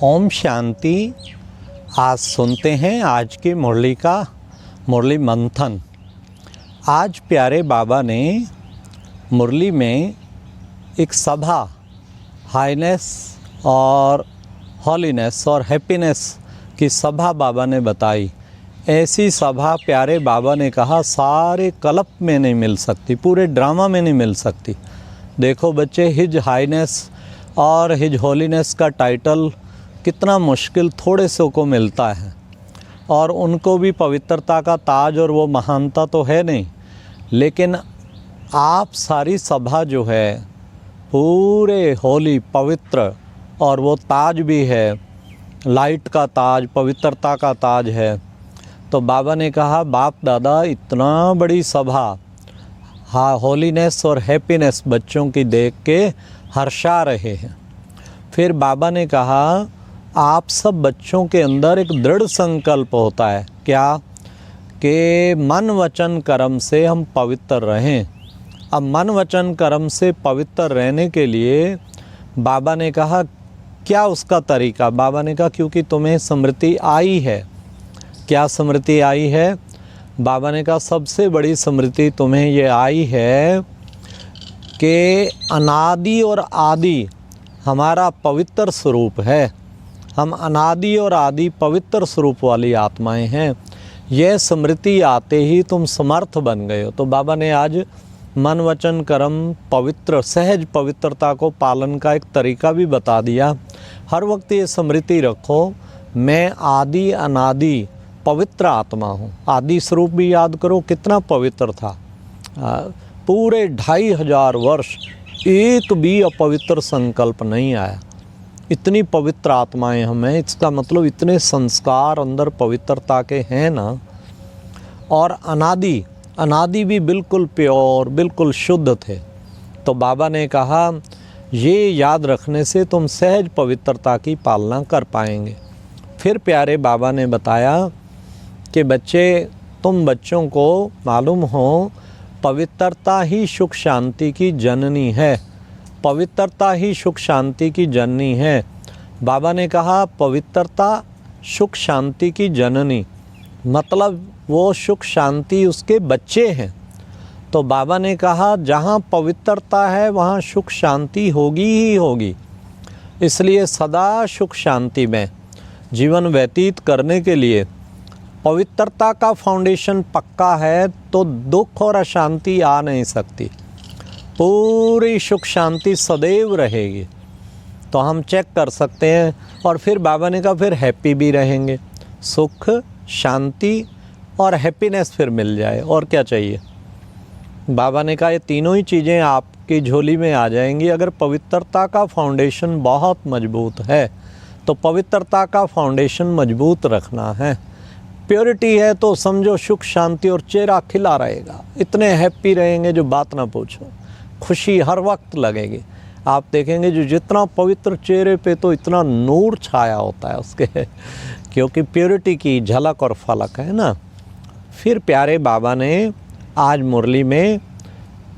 ओम शांति। आज सुनते हैं आज की मुरली मंथन। आज प्यारे बाबा ने मुरली में एक सभा हाईनेस और हॉलीनेस और हैप्पीनेस की सभा बाबा ने बताई। ऐसी सभा प्यारे बाबा ने कहा सारे कल्प में नहीं मिल सकती, पूरे ड्रामा में नहीं मिल सकती। देखो बच्चे, हिज हाईनेस और हिज हॉलीनेस का टाइटल कितना मुश्किल थोड़े से को मिलता है, और उनको भी पवित्रता का ताज और वो महानता तो है नहीं, लेकिन आप सारी सभा जो है पूरे होली पवित्र, और वो ताज भी है, लाइट का ताज, पवित्रता का ताज है। तो बाबा ने कहा बाप दादा इतना बड़ी सभा, हाँ, होलीनेस और हैप्पीनेस बच्चों की देख के हर्षा रहे हैं। फिर बाबा ने कहा आप सब बच्चों के अंदर एक दृढ़ संकल्प होता है, क्या कि मन वचन कर्म से हम पवित्र रहें। अब मन वचन कर्म से पवित्र रहने के लिए बाबा ने कहा क्या उसका तरीका। बाबा ने कहा क्योंकि तुम्हें स्मृति आई है। क्या स्मृति आई है? बाबा ने कहा सबसे बड़ी स्मृति तुम्हें ये आई है कि अनादि और आदि हमारा पवित्र स्वरूप है। हम अनादि और आदि पवित्र स्वरूप वाली आत्माएं हैं। यह स्मृति आते ही तुम समर्थ बन गए हो। तो बाबा ने आज मन वचन कर्म पवित्र सहज पवित्रता को पालन का एक तरीका भी बता दिया। हर वक्त ये स्मृति रखो, मैं आदि अनादि पवित्र आत्मा हूँ। आदि स्वरूप भी याद करो कितना पवित्र था। पूरे 2500 वर्ष एक भी अपवित्र संकल्प नहीं आया। इतनी पवित्र आत्माएं हमें, इसका मतलब इतने संस्कार अंदर पवित्रता के हैं ना। और अनादि भी बिल्कुल प्योर, बिल्कुल शुद्ध थे। तो बाबा ने कहा ये याद रखने से तुम सहज पवित्रता की पालना कर पाएंगे। फिर प्यारे बाबा ने बताया कि बच्चे, तुम बच्चों को मालूम हो पवित्रता ही सुख शांति की जननी है। पवित्रता ही सुख शांति की जननी है। बाबा ने कहा पवित्रता सुख शांति की जननी, मतलब वो सुख शांति उसके बच्चे हैं। तो बाबा ने कहा जहाँ पवित्रता है वहाँ सुख शांति होगी ही होगी। इसलिए सदा सुख शांति में जीवन व्यतीत करने के लिए पवित्रता का फाउंडेशन पक्का है तो दुख और अशांति आ नहीं सकती। पूरी सुख शांति सदैव रहेगी। तो हम चेक कर सकते हैं। और फिर बाबा ने कहा फिर हैप्पी भी रहेंगे। सुख शांति और हैप्पीनेस फिर मिल जाए, और क्या चाहिए। बाबा ने कहा ये तीनों ही चीज़ें आपकी झोली में आ जाएंगी अगर पवित्रता का फाउंडेशन बहुत मजबूत है। तो पवित्रता का फाउंडेशन मजबूत रखना है। प्योरिटी है तो समझो सुख शांति और चेहरा खिला रहेगा। इतने हैप्पी रहेंगे जो बात ना पूछो। खुशी हर वक्त लगेगी। आप देखेंगे जो जितना पवित्र चेहरे पे तो इतना नूर छाया होता है उसके क्योंकि प्योरिटी की झलक और फलक है ना। फिर प्यारे बाबा ने आज मुरली में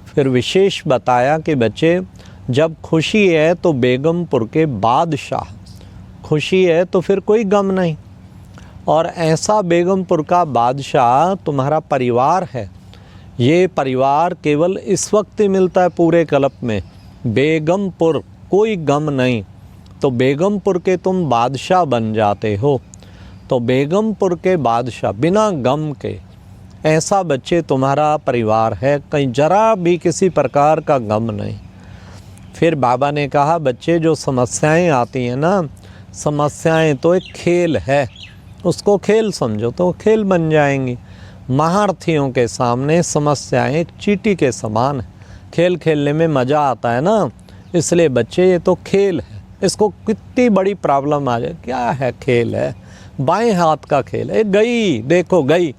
फिर विशेष बताया कि बच्चे, जब खुशी है तो बेगमपुर के बादशाह, खुशी है तो फिर कोई गम नहीं। और ऐसा बेगमपुर का बादशाह तुम्हारा परिवार है। ये परिवार केवल इस वक्त ही मिलता है पूरे कल्प में। बेगमपुर, कोई गम नहीं। तो बेगमपुर के तुम बादशाह बन जाते हो। तो बेगमपुर के बादशाह बिना गम के, ऐसा बच्चे तुम्हारा परिवार है, कहीं जरा भी किसी प्रकार का गम नहीं। फिर बाबा ने कहा बच्चे जो समस्याएं आती हैं ना, समस्याएं तो एक खेल है, उसको खेल समझो तो खेल बन जाएंगी। महारथियों के सामने समस्याएं एक चींटी के समान है। खेल खेलने में मज़ा आता है ना। इसलिए बच्चे ये तो खेल है, इसको कितनी बड़ी प्रॉब्लम आ जाए, क्या है, खेल है, बाएं हाथ का खेल है। गई, देखो गई,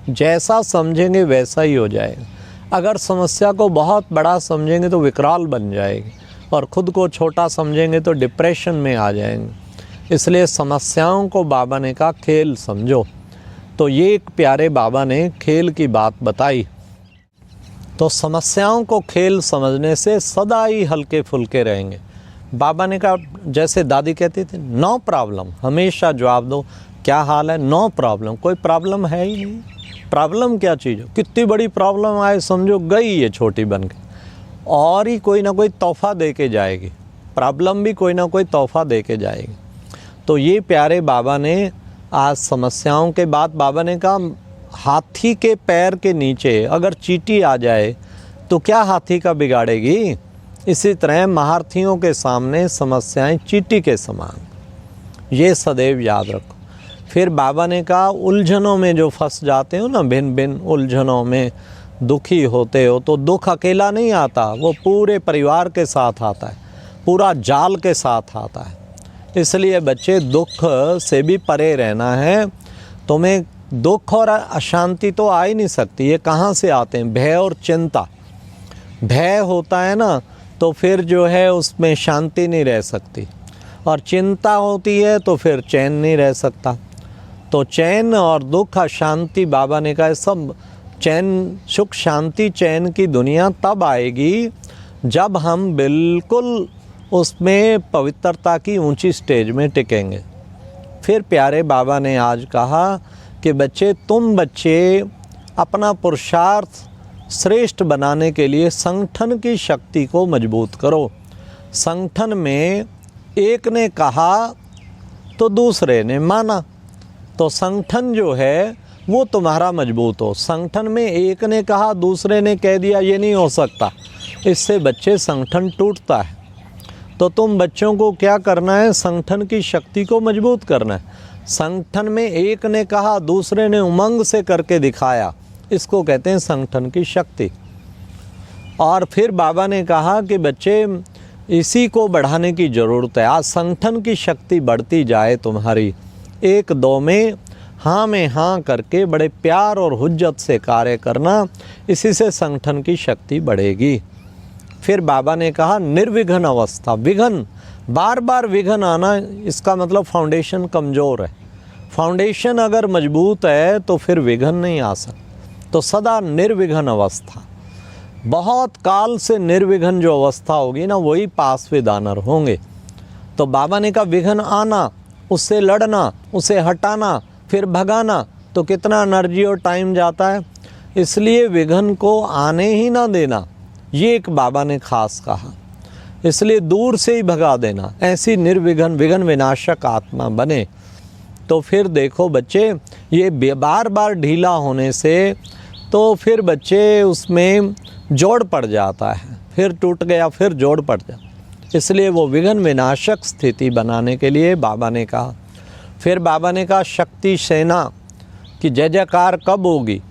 जैसा समझेंगे वैसा ही हो जाएगा। अगर समस्या को बहुत बड़ा समझेंगे तो विकराल बन जाएगी, और ख़ुद को छोटा समझेंगे तो डिप्रेशन में आ जाएंगे। इसलिए समस्याओं को बाबा ने कहा खेल समझो। तो ये एक प्यारे बाबा ने खेल की बात बताई। तो समस्याओं को खेल समझने से सदा ही हल्के फुल्के रहेंगे। बाबा ने कहा, जैसे दादी कहती थी, नो प्रॉब्लम, हमेशा जवाब दो क्या हाल है, नो प्रॉब्लम। कोई प्रॉब्लम है ही नहीं, प्रॉब्लम क्या चीज़ है, कितनी बड़ी प्रॉब्लम आए समझो गई ये छोटी बन के, और ही कोई ना कोई तोहफा दे के जाएगी, प्रॉब्लम भी कोई ना कोई तोहफा दे के जाएगी। तो ये प्यारे बाबा ने आज समस्याओं के बाद बाबा ने कहा, हाथी के पैर के नीचे अगर चींटी आ जाए तो क्या हाथी का बिगाड़ेगी, इसी तरह महारथियों के सामने समस्याएं चींटी के समान, ये सदैव याद रखो। फिर बाबा ने कहा, उलझनों में जो फंस जाते हो ना, भिन्न भिन्न उलझनों में दुखी होते हो, तो दुख अकेला नहीं आता, वो पूरे परिवार के साथ आता है, पूरा जाल के साथ आता है। इसलिए बच्चे दुख से भी परे रहना है। तुम्हें दुख और अशांति तो आ ही नहीं सकती, ये कहाँ से आते हैं, भय और चिंता। भय होता है ना तो फिर जो है उसमें शांति नहीं रह सकती, और चिंता होती है तो फिर चैन नहीं रह सकता। तो चैन और दुख अशांति, बाबा ने कहा सब चैन, सुख शांति चैन की दुनिया तब आएगी जब हम बिल्कुल उसमें पवित्रता की ऊंची स्टेज में टिकेंगे। फिर प्यारे बाबा ने आज कहा कि बच्चे, तुम बच्चे अपना पुरुषार्थ श्रेष्ठ बनाने के लिए संगठन की शक्ति को मजबूत करो। संगठन में एक ने कहा तो दूसरे ने माना, तो संगठन जो है वो तुम्हारा मजबूत हो। संगठन में एक ने कहा दूसरे ने कह दिया, ये नहीं हो सकता, इससे बच्चे संगठन टूटता है। तो तुम बच्चों को क्या करना है, संगठन की शक्ति को मजबूत करना है। संगठन में एक ने कहा दूसरे ने उमंग से करके दिखाया, इसको कहते हैं संगठन की शक्ति। और फिर बाबा ने कहा कि बच्चे, इसी को बढ़ाने की ज़रूरत है। आज संगठन की शक्ति बढ़ती जाए तुम्हारी, एक दो में हाँ करके बड़े प्यार और हुज्जत से कार्य करना, इसी से संगठन की शक्ति बढ़ेगी। फिर बाबा ने कहा निर्विघ्न अवस्था, विघ्न, बार बार विघ्न आना, इसका मतलब फाउंडेशन कमज़ोर है। फाउंडेशन अगर मजबूत है तो फिर विघ्न नहीं आ सकता। तो सदा निर्विघ्न अवस्था, बहुत काल से निर्विघ्न जो अवस्था होगी ना, वही पास विदानर होंगे। तो बाबा ने कहा विघ्न आना, उससे लड़ना, उसे हटाना, फिर भगाना, तो कितना एनर्जी और टाइम जाता है। इसलिए विघ्न को आने ही ना देना, ये एक बाबा ने खास कहा। इसलिए दूर से ही भगा देना, ऐसी निर्विघ्न विघ्न विनाशक आत्मा बने। तो फिर देखो बच्चे, ये बार बार ढीला होने से तो फिर बच्चे उसमें जोड़ पड़ जाता है, फिर टूट गया फिर जोड़ पड़ जाता। इसलिए वो विघ्न विनाशक स्थिति बनाने के लिए बाबा ने कहा। फिर बाबा ने कहा शक्ति सेना की जय जयकार कब होगी,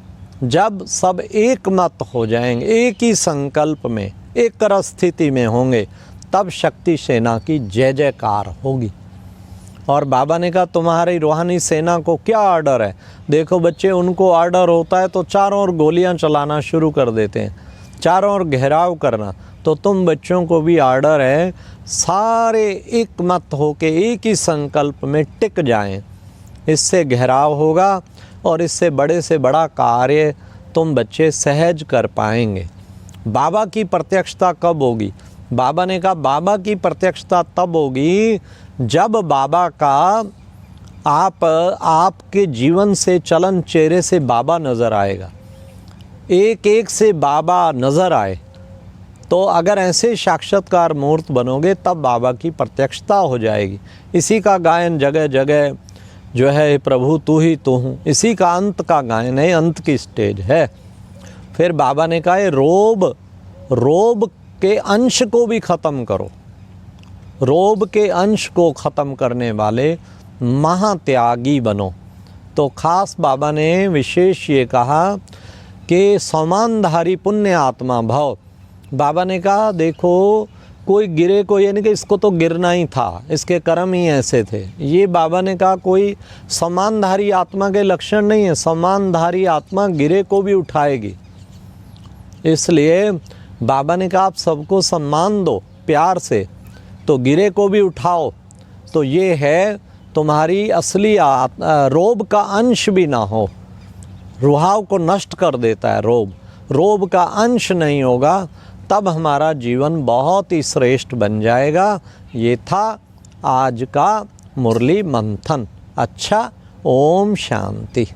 जब सब एक मत हो जाएंगे, एक ही संकल्प में, एक रस स्थिति में होंगे, तब शक्ति सेना की जय जयकार होगी। और बाबा ने कहा तुम्हारी रूहानी सेना को क्या ऑर्डर है। देखो बच्चे, उनको ऑर्डर होता है तो चारों ओर गोलियां चलाना शुरू कर देते हैं, चारों ओर घेराव करना। तो तुम बच्चों को भी ऑर्डर है, सारे एक मत होके एक ही संकल्प में टिक जाएं, इससे घेराव होगा और इससे बड़े से बड़ा कार्य तुम बच्चे सहज कर पाएंगे। बाबा की प्रत्यक्षता कब होगी, बाबा ने कहा बाबा की प्रत्यक्षता तब होगी जब बाबा का आपके जीवन से, चलन चेहरे से बाबा नज़र आएगा, एक एक से बाबा नज़र आए। तो अगर ऐसे साक्षात्कार मूर्त बनोगे तब बाबा की प्रत्यक्षता हो जाएगी। इसी का गायन जगह जगह जो है, प्रभु तू ही तू हूँ, इसी का अंत का गायन है, अंत की स्टेज है। फिर बाबा ने कहा रोब के अंश को भी ख़त्म करो, रोब के अंश को ख़त्म करने वाले महात्यागी बनो। तो खास बाबा ने विशेष ये कहा कि समानधारी पुण्य आत्मा भव। बाबा ने कहा देखो, कोई गिरे को, यानी कि इसको तो गिरना ही था, इसके कर्म ही ऐसे थे। ये बाबा ने कहा कोई समानधारी आत्मा के लक्षण नहीं है, समानधारी आत्मा गिरे को भी उठाएगी। इसलिए बाबा ने कहा आप सबको सम्मान दो प्यार से, तो गिरे को भी उठाओ। तो ये है तुम्हारी असली रोब का अंश भी ना हो, रुहाव को नष्ट कर देता है रोब का अंश नहीं होगा, तब हमारा जीवन बहुत ही श्रेष्ठ बन जाएगा। ये था आज का मुरली मंथन। अच्छा, ओम शांति।